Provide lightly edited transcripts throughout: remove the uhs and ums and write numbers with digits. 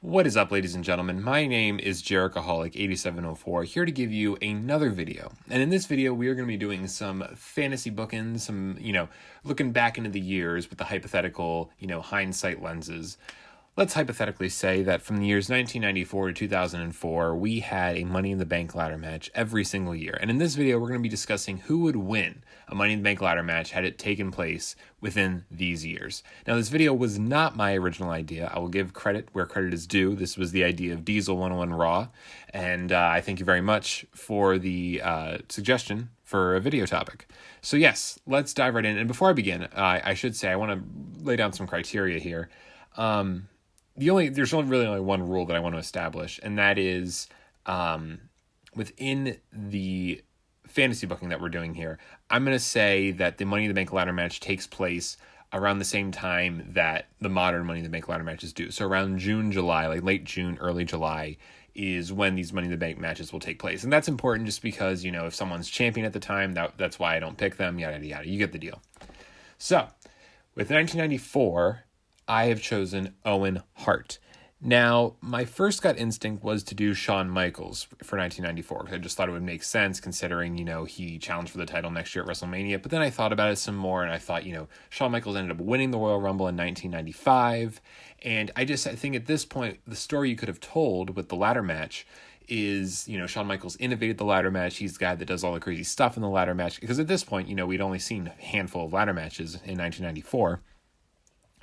What is up, ladies and gentlemen? My name is Jerichoholic8704, here to give you another video. And in this video, we are going to be doing some fantasy bookings, looking back into the years with the hypothetical, hindsight lenses. Let's hypothetically say that from the years 1994 to 2004, we had a Money in the Bank ladder match every single year. And in this video, we're going to be discussing who would win a Money in the Bank ladder match had it taken place within these years. Now, this video was not my original idea. I will give credit where credit is due. This was the idea of Diesel 101 Raw. And I thank you very much for the suggestion for a video topic. So yes, let's dive right in. And before I begin, I should say I want to lay down some criteria here. There's only one rule that I want to establish, and that is within the fantasy booking that we're doing here, I'm going to say that the Money in the Bank ladder match takes place around the same time that the modern Money in the Bank ladder matches do. So around June, July, like late June, early July is when these Money in the Bank matches will take place. And that's important just because, if someone's champion at the time, that's why I don't pick them, yada, yada, yada. You get the deal. So with 1994... I have chosen Owen Hart. Now, my first gut instinct was to do Shawn Michaels for 1994 because I just thought it would make sense considering, he challenged for the title next year at WrestleMania. But then I thought about it some more and I thought, Shawn Michaels ended up winning the Royal Rumble in 1995. And I think at this point, the story you could have told with the ladder match is, Shawn Michaels innovated the ladder match. He's the guy that does all the crazy stuff in the ladder match. Because at this point, we'd only seen a handful of ladder matches in 1994.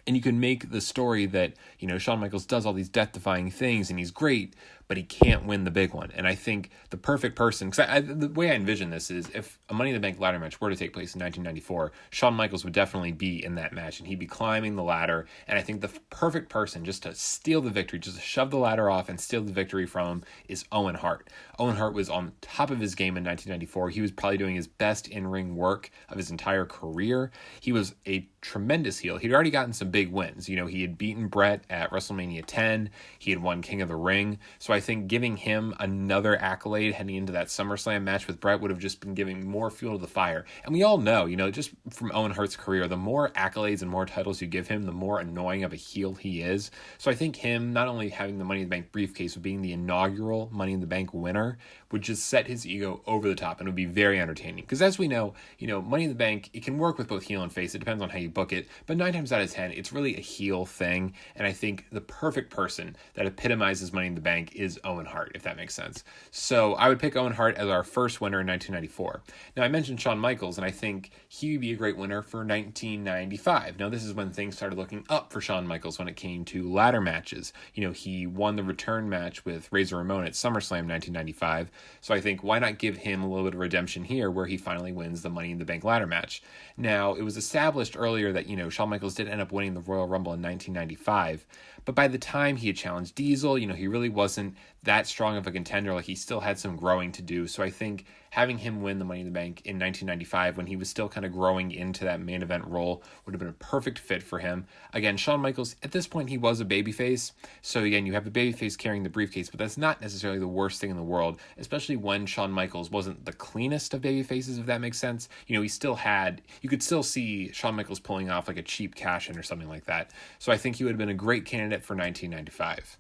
And you can make the story that, Shawn Michaels does all these death-defying things and he's great, but he can't win the big one. And I think the perfect person, because the way I envision this is if a Money in the Bank ladder match were to take place in 1994, Shawn Michaels would definitely be in that match and he'd be climbing the ladder. And I think the perfect person just to steal the victory, just to shove the ladder off and steal the victory from him is Owen Hart. Owen Hart was on top of his game in 1994. He was probably doing his best in-ring work of his entire career. He was a tremendous heel. He'd already gotten some big wins. He had beaten Bret at WrestleMania 10. He had won King of the Ring. So I think giving him another accolade heading into that SummerSlam match with Bret would have just been giving more fuel to the fire. And we all know, just from Owen Hart's career, the more accolades and more titles you give him, the more annoying of a heel he is. So I think him not only having the Money in the Bank briefcase, but being the inaugural Money in the Bank winner would just set his ego over the top and would be very entertaining. Because as we know, Money in the Bank, it can work with both heel and face. It depends on how you book it. But 9 times out of 10, it's really a heel thing. And I think the perfect person that epitomizes Money in the Bank is Owen Hart, if that makes sense. So I would pick Owen Hart as our first winner in 1994. Now, I mentioned Shawn Michaels, and I think he would be a great winner for 1995. Now, this is when things started looking up for Shawn Michaels when it came to ladder matches. He won the return match with Razor Ramon at SummerSlam 1995. So I think why not give him a little bit of redemption here where he finally wins the Money in the Bank ladder match. Now, it was established earlier that, Shawn Michaels did end up winning the Royal Rumble in 1995. But by the time he had challenged Diesel, he really wasn't that strong of a contender. Like, he still had some growing to do. So I think having him win the Money in the Bank in 1995 when he was still kind of growing into that main event role would have been a perfect fit for him. Again, Shawn Michaels, at this point, he was a babyface. So again, you have the babyface carrying the briefcase, but that's not necessarily the worst thing in the world, especially when Shawn Michaels wasn't the cleanest of babyfaces, if that makes sense. He still had, you could still see Shawn Michaels pulling off like a cheap cash-in or something like that. So I think he would have been a great candidate for 1995.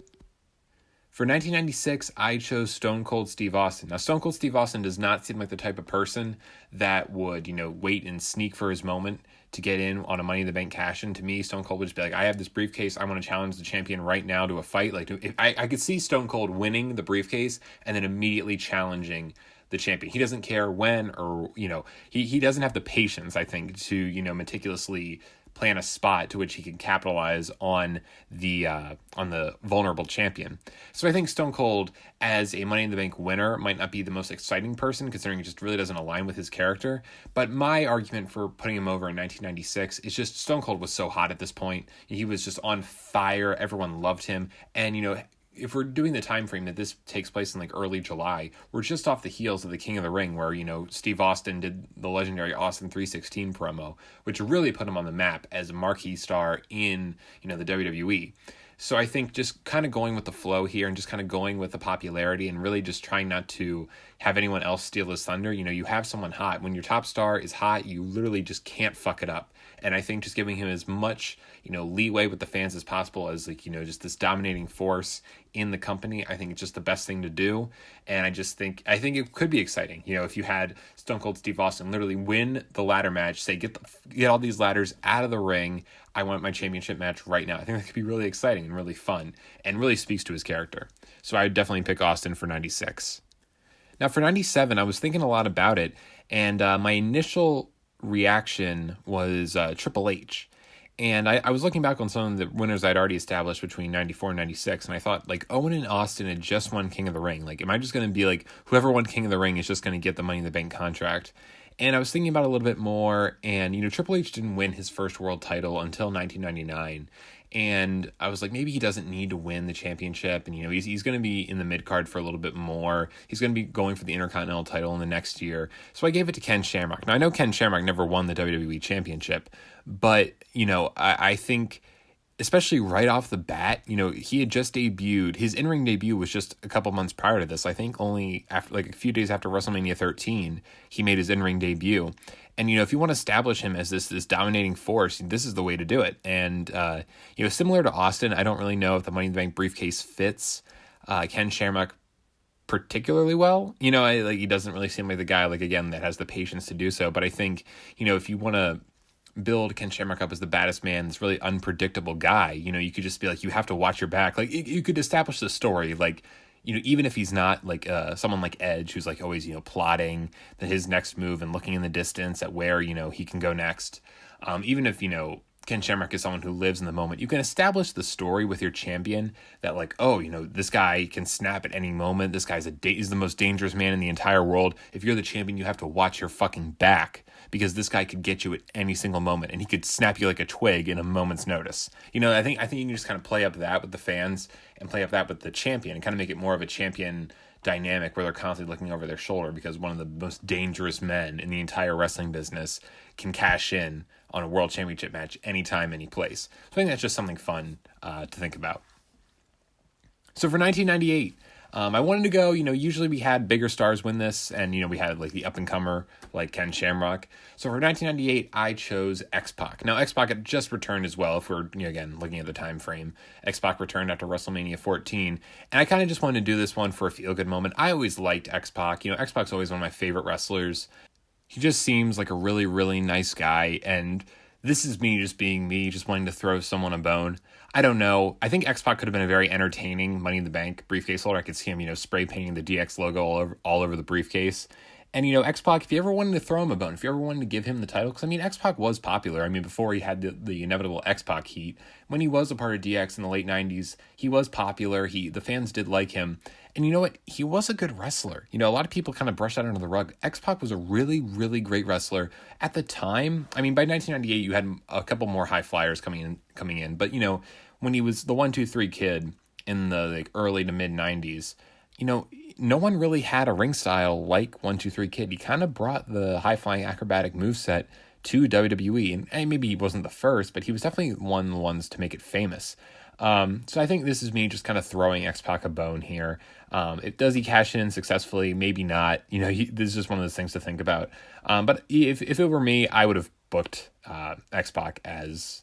For 1996, I chose Stone Cold Steve Austin. Now, Stone Cold Steve Austin does not seem like the type of person that would, wait and sneak for his moment to get in on a Money in the Bank cash-in. To me, Stone Cold would just be like, I have this briefcase. I want to challenge the champion right now to a fight. Like, I could see Stone Cold winning the briefcase and then immediately challenging the champion. He doesn't care when or, he doesn't have the patience, I think, to, meticulously plan a spot to which he can capitalize on the vulnerable champion. So I think Stone Cold as a Money in the Bank winner might not be the most exciting person considering it just really doesn't align with his character. But my argument for putting him over in 1996 is just Stone Cold was so hot at this point. He was just on fire. Everyone loved him. And, if we're doing the time frame that this takes place in like early July, we're just off the heels of the King of the Ring where, Steve Austin did the legendary Austin 316 promo, which really put him on the map as a marquee star in, the WWE. So I think just kind of going with the flow here and just kind of going with the popularity and really just trying not to have anyone else steal his thunder. You have someone hot. When your top star is hot, you literally just can't fuck it up. And I think just giving him as much, leeway with the fans as possible as just this dominating force in the company, I think it's just the best thing to do. And I think it could be exciting. If you had Stone Cold Steve Austin literally win the ladder match, say get all these ladders out of the ring. I want my championship match right now. I think that could be really exciting and really fun and really speaks to his character. So I would definitely pick Austin for 96. Now for 97, I was thinking a lot about it, and my initial reaction was Triple H. And I was looking back on some of the winners I'd already established between 94 and 96, and I thought, Owen and Austin had just won King of the Ring. Am I just going to be whoever won King of the Ring is just going to get the Money in the Bank contract? And I was thinking about it a little bit more, and, Triple H didn't win his first world title until 1999. And I was like, maybe he doesn't need to win the championship. And, he's going to be in the mid-card for a little bit more. He's going to be going for the Intercontinental title in the next year. So I gave it to Ken Shamrock. Now, I know Ken Shamrock never won the WWE championship, but, I think, especially right off the bat, he had just debuted. His in-ring debut was just a couple months prior to this. I think only after, a few days after WrestleMania 13, he made his in-ring debut. And, if you want to establish him as this dominating force, this is the way to do it. And, similar to Austin, I don't really know if the Money in the Bank briefcase fits Ken Shamrock particularly well. He doesn't really seem like the guy, again, that has the patience to do so. But I think, if you want to build Ken Shamrock up as the baddest man, this really unpredictable guy, you could just be you have to watch your back. You could establish the story, even if he's not someone like Edge, who's always, plotting his next move and looking in the distance at where, he can go next. Even if, Ken Shamrock is someone who lives in the moment, you can establish the story with your champion that this guy can snap at any moment. This guy's is the most dangerous man in the entire world. If you're the champion, you have to watch your fucking back because this guy could get you at any single moment and he could snap you like a twig in a moment's notice. I think you can just kind of play up that with the fans and play up that with the champion and kind of make it more of a champion dynamic where they're constantly looking over their shoulder because one of the most dangerous men in the entire wrestling business can cash in on a world championship match anytime, any place. So I think that's just something fun to think about. So for 1998, I wanted to go, usually we had bigger stars win this, and, we had the up-and-comer like Ken Shamrock. So for 1998, I chose X-Pac. Now, X-Pac had just returned as well, if we're, again, looking at the time frame. X-Pac returned after WrestleMania 14, and I kind of just wanted to do this one for a feel-good moment. I always liked X-Pac. X-Pac's always one of my favorite wrestlers. He just seems like a really, really nice guy, and this is me just being me, just wanting to throw someone a bone. I don't know. I think X-Pac could have been a very entertaining Money in the Bank briefcase holder. I could see him, spray painting the DX logo all over the briefcase. And, X-Pac, if you ever wanted to throw him a bone, if you ever wanted to give him the title, because, X-Pac was popular. Before he had the inevitable X-Pac heat, when he was a part of DX in the late 90s, he was popular. The fans did like him. And you know what? He was a good wrestler. A lot of people kind of brush that under the rug. X-Pac was a really, really great wrestler. At the time, by 1998, you had a couple more high flyers coming in. But, when he was the 1-2-3 kid in the early to mid 90s, no one really had a ring style like 1-2-3 Kid. He kind of brought the high-flying acrobatic moveset to WWE. And maybe he wasn't the first, but he was definitely one of the ones to make it famous. So I think this is me just kind of throwing X-Pac a bone here. Does he cash in successfully? Maybe not. This is just one of those things to think about. But if it were me, I would have booked X-Pac as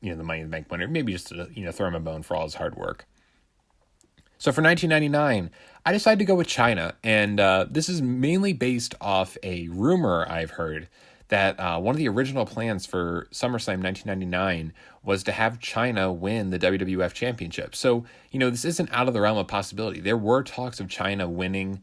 the Money in the Bank winner. Maybe just to throw him a bone for all his hard work. So for 1999, I decided to go with China, and this is mainly based off a rumor I've heard that one of the original plans for SummerSlam 1999 was to have China win the WWF Championship. So, this isn't out of the realm of possibility. There were talks of China winning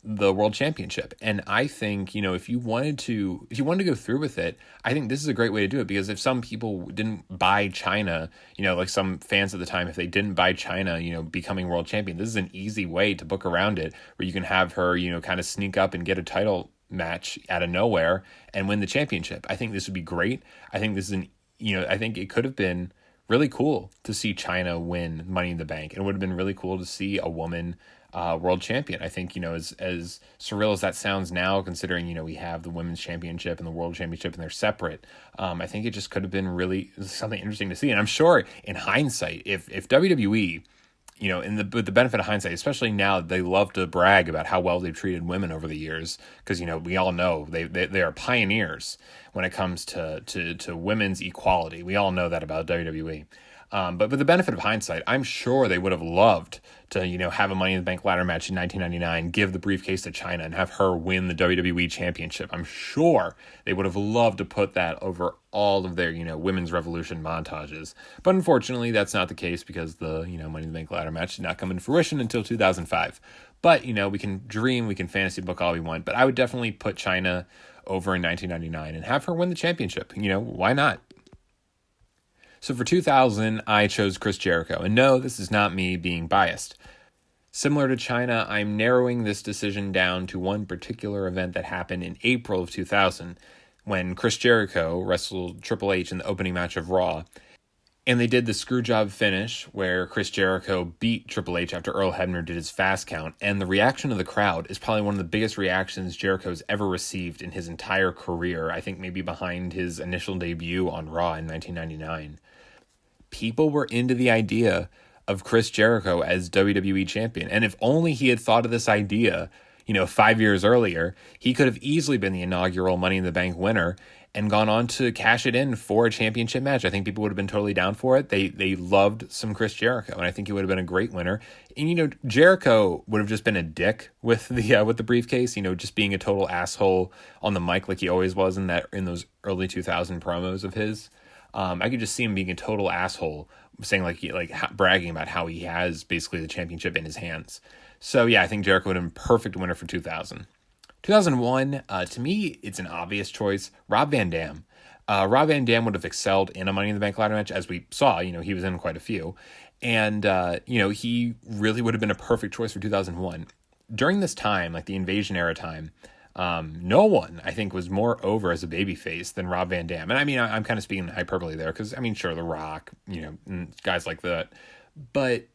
the World Championship, and I think, if you wanted to go through with it, I think this is a great way to do it, because if some people didn't buy China, like some fans at the time, if they didn't buy China, becoming world champion, this is an easy way to book around it, where you can have her, kind of sneak up and get a title match out of nowhere and win the championship. I think this would be great. I think this is I think it could have been really cool to see China win Money in the Bank. And it would have been really cool to see a woman world champion. I think, as surreal as that sounds now, considering, we have the women's championship and the world championship and they're separate, I think it just could have been really something interesting to see. And I'm sure in hindsight, if WWE, with the benefit of hindsight, especially now, they love to brag about how well they've treated women over the years, because we all know they are pioneers when it comes to women's equality. We all know that about WWE. But with the benefit of hindsight, I'm sure they would have loved to, have a Money in the Bank ladder match in 1999, give the briefcase to China and have her win the WWE Championship. I'm sure they would have loved to put that over all of their, women's revolution montages. But unfortunately, that's not the case because the, Money in the Bank ladder match did not come into fruition until 2005. But, we can dream, we can fantasy book all we want. But I would definitely put China over in 1999 and have her win the championship. Why not? So for 2000, I chose Chris Jericho. And no, this is not me being biased. Similar to China, I'm narrowing this decision down to one particular event that happened in April of 2000 when Chris Jericho wrestled Triple H in the opening match of Raw. And they did the screwjob finish where Chris Jericho beat Triple H after Earl Hebner did his fast count. And the reaction of the crowd is probably one of the biggest reactions Jericho's ever received in his entire career. I think maybe behind his initial debut on Raw in 1999. People were into the idea of Chris Jericho as WWE champion. And if only he had thought of this idea, 5 years earlier, he could have easily been the inaugural Money in the Bank winner and gone on to cash it in for a championship match. I think people would have been totally down for it. They loved some Chris Jericho, and I think he would have been a great winner. And, Jericho would have just been a dick with the briefcase, just being a total asshole on the mic like he always was in those early 2000 promos of his. I could just see him being a total asshole, saying bragging about how he has basically the championship in his hands. So yeah, I think Jericho would have been a perfect winner for 2000. 2001, to me, it's an obvious choice. Rob Van Dam. Rob Van Dam would have excelled in a Money in the Bank ladder match, as we saw. He was in quite a few. And, he really would have been a perfect choice for 2001. During this time, like the Invasion era time, no one, I think, was more over as a babyface than Rob Van Dam. And I mean, I'm kind of speaking hyperbole there because, sure, The Rock, guys like that. But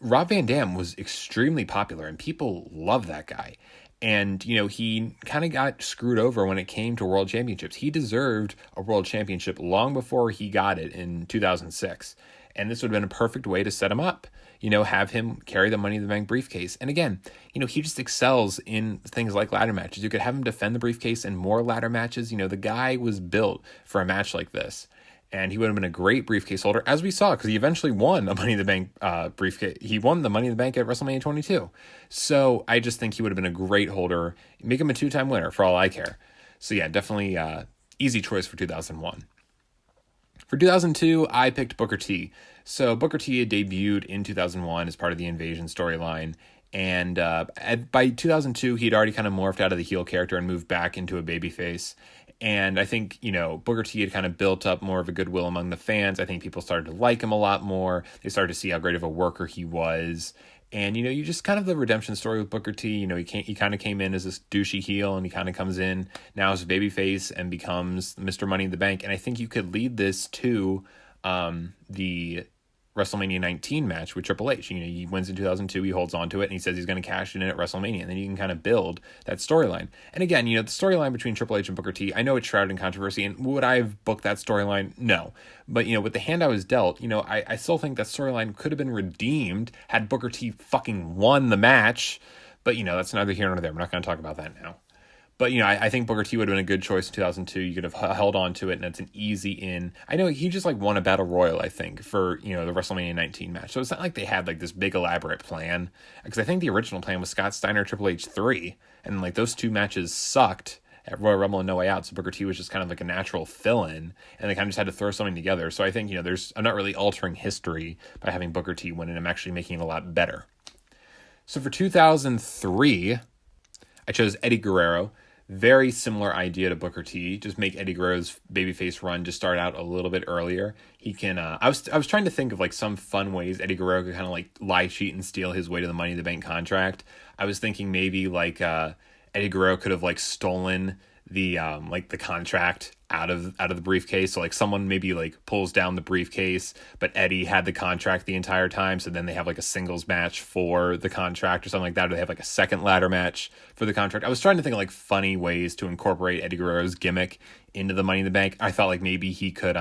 Rob Van Dam was extremely popular and people love that guy. And, he kind of got screwed over when it came to world championships. He deserved a world championship long before he got it in 2006. And this would have been a perfect way to set him up, have him carry the Money in the Bank briefcase. And again, he just excels in things like ladder matches. You could have him defend the briefcase in more ladder matches. The guy was built for a match like this. And he would have been a great briefcase holder, as we saw, because he eventually won a Money in the Bank briefcase. He won the Money in the Bank at WrestleMania 22. So I just think he would have been a great holder. Make him a 2-time winner for all I care. So yeah, definitely easy choice for 2001. For 2002, I picked Booker T. So Booker T had debuted in 2001 as part of the Invasion storyline. And by 2002, he'd already kind of morphed out of the heel character and moved back into a babyface. And I think, Booker T had kind of built up more of a goodwill among the fans. I think people started to like him a lot more. They started to see how great of a worker he was. And, you just kind of the redemption story with Booker T. He kind of came in as this douchey heel, and he kind of comes in now as a babyface and becomes Mr. Money in the Bank. And I think you could lead this to the WrestleMania 19 match with Triple H. He wins in 2002, he holds on to it, and he says he's going to cash it in at WrestleMania, and then you can kind of build that storyline. And again, the storyline between Triple H and Booker T, I know it's shrouded in controversy, and would I have booked that storyline? No. But, with the hand I was dealt, I still think that storyline could have been redeemed had Booker T fucking won the match. But, that's neither here nor there. We're not going to talk about that now. But, I think Booker T would have been a good choice in 2002. You could have held on to it, and it's an easy in. I know he just, won a Battle Royal, I think, for, the WrestleMania 19 match. So it's not like they had, this big elaborate plan. Because I think the original plan was Scott Steiner, Triple H 3. And, those two matches sucked at Royal Rumble and No Way Out. So Booker T was just kind of a natural fill-in. And they kind of just had to throw something together. So I think, I'm not really altering history by having Booker T win, and I'm actually making it a lot better. So for 2003, I chose Eddie Guerrero. Very similar idea to Booker T. Just make Eddie Guerrero's babyface run just start out a little bit earlier. He can. I was trying to think of some fun ways Eddie Guerrero could kind of lie, cheat, and steal his way to the Money in the Bank contract. I was thinking maybe Eddie Guerrero could have stolen like the contract out of the briefcase. So like someone maybe like pulls down the briefcase, but Eddie had the contract the entire time. So then they have like a singles match for the contract or something like that. Or they have like a second ladder match for the contract. I was trying to think of like funny ways to incorporate Eddie Guerrero's gimmick into the Money in the Bank. I thought like maybe he could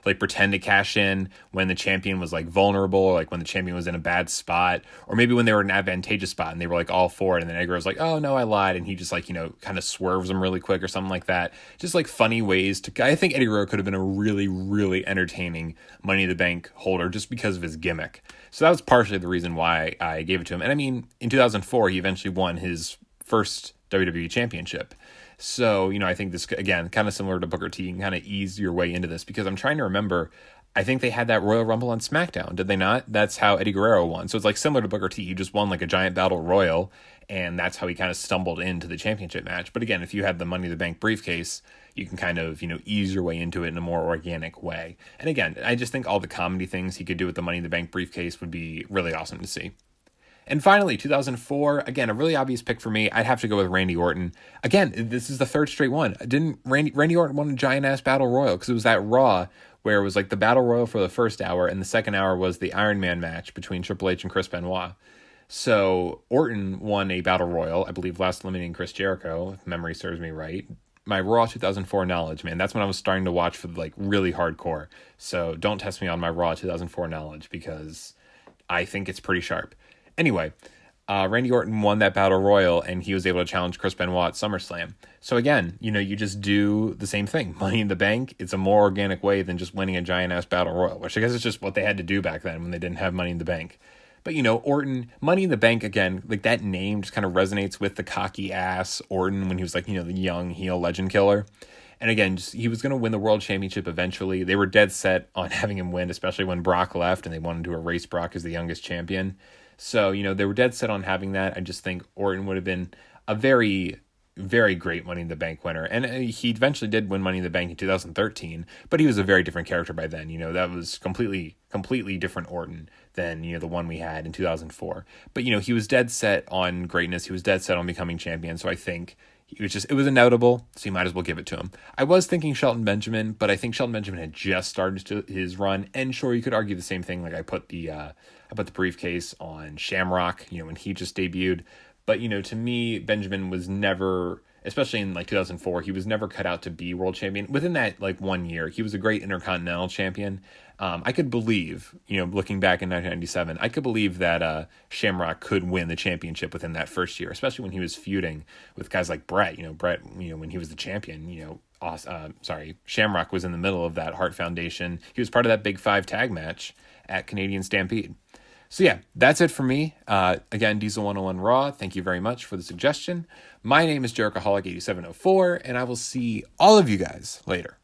like pretend to cash in when the champion was like vulnerable, or like when the champion was in a bad spot, or maybe when they were in an advantageous spot and they were like all for it, and then Eddie Guerrero's like, oh no, I lied, and he just like, kind of swerves them really quick or something like that. Just like funny ways to, I think Eddie Guerrero could have been a really, really entertaining Money in the Bank holder just because of his gimmick. So that was partially the reason why I gave it to him. And I mean, in 2004, he eventually won his first WWE championship. So, I think this, again, kind of similar to Booker T, you can kind of ease your way into this, because I'm trying to remember, I think they had that Royal Rumble on SmackDown, did they not? That's how Eddie Guerrero won. So it's like similar to Booker T. He just won like a giant battle royal, and that's how he kind of stumbled into the championship match. But again, if you had the Money in the Bank briefcase, you can kind of, ease your way into it in a more organic way. And again, I just think all the comedy things he could do with the Money in the Bank briefcase would be really awesome to see. And finally, 2004, again, a really obvious pick for me. I'd have to go with Randy Orton. Again, this is the third straight one. Didn't Randy Orton won a giant-ass battle royal, because it was that Raw where it was like the battle royal for the first hour, and the second hour was the Iron Man match between Triple H and Chris Benoit. So Orton won a battle royal, I believe, last eliminating Chris Jericho, if memory serves me right. My Raw 2004 knowledge, man, that's when I was starting to watch for like really hardcore. So don't test me on my Raw 2004 knowledge, because I think it's pretty sharp. Anyway, Randy Orton won that battle royal, and he was able to challenge Chris Benoit at SummerSlam. So again, you just do the same thing. Money in the Bank, it's a more organic way than just winning a giant-ass battle royal, which I guess is just what they had to do back then when they didn't have Money in the Bank. But, Orton, Money in the Bank, again, like that name just kind of resonates with the cocky ass Orton when he was like, the young heel legend killer. And again, he was going to win the world championship eventually. They were dead set on having him win, especially when Brock left and they wanted to erase Brock as the youngest champion. So, they were dead set on having that. I just think Orton would have been a very, very great Money in the Bank winner. And he eventually did win Money in the Bank in 2013, but he was a very different character by then. That was completely different Orton than, the one we had in 2004. But, he was dead set on greatness. He was dead set on becoming champion. So I think it was inevitable, so you might as well give it to him. I was thinking Shelton Benjamin, but I think Shelton Benjamin had just started his run. And sure, you could argue the same thing. Like I put the briefcase on Shamrock, when he just debuted. But, to me, Benjamin was never, especially in like 2004, he was never cut out to be world champion. Within that like 1 year, he was a great Intercontinental champion. I could believe, looking back in 1997, I could believe that Shamrock could win the championship within that first year, especially when he was feuding with guys like Brett. Brett, when he was the champion, Shamrock was in the middle of that Hart Foundation. He was part of that Big Five tag match at Canadian Stampede. So yeah, that's it for me. Again, Diesel 101 Raw, thank you very much for the suggestion. My name is Jerichoholic8704, and I will see all of you guys later.